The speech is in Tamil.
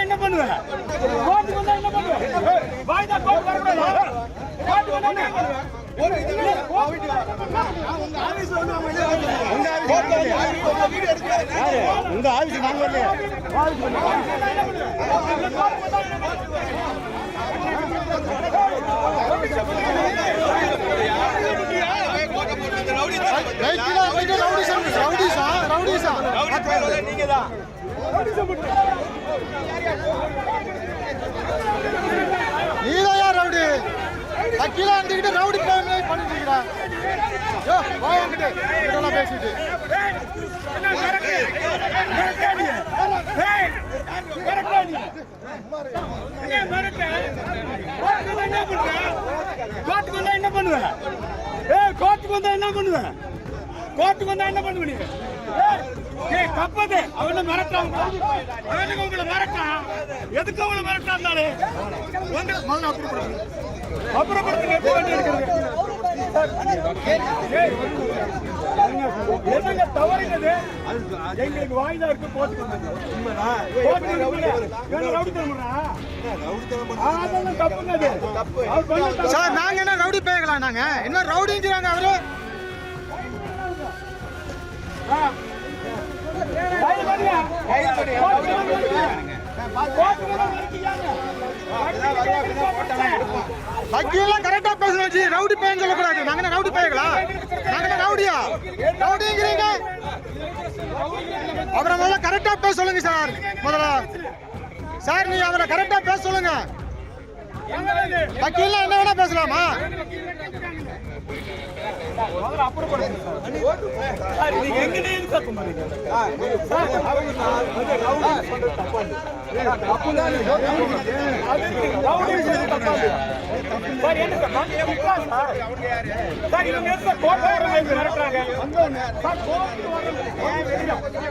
என்ன பண்ணுவேன்? வாய்தா கோட் வரக்கூடாது. உங்க ஆபீஸ் நாங்க வரலையே. நீதான் யார் ரவுடி? அக்கிலா இருந்துகிட்டு ரவுடி பண்ணிட்டு இருக்கிறான். பேசிட்டு என்ன பண்ணுவேன்? கோர்ட்டுக்கு வந்தா என்ன பண்ணுவேன்? கோர்ட்டுக்கு வந்தா என்ன பண்ணுவீங்க? தப்பது அவனை மிரட்டான். அவனுக்கு உங்களை மிரட்டான். எதுக்கு அவங்களை மிரட்டாந்தாலே அப்புறப்படுத்துங்க. என்னங்க தவறுங்கிறது? எங்களுக்கு வாய்தா இருக்கு. சார் நாங்க என்ன ரவுடி பேக்கலாம்? நாங்க என்ன ரவுடிங்கிறாங்க அவரு? வக்கீலாம் கரெக்டா பேசணும். ரவுடி பையன் சொல்லக்கூடாது. நாங்க ரவுடி பையங்களா? நாங்க ரவுடியா? ரவுடிங்கிறீங்க. அவரை முதல்ல கரெக்டா பேச சொல்லுங்க சார். முதல்ல சார் நீ அவரை கரெக்டா பேச சொல்லுங்க. வக்கீலாம் என்ன வேணா பேசலாமா?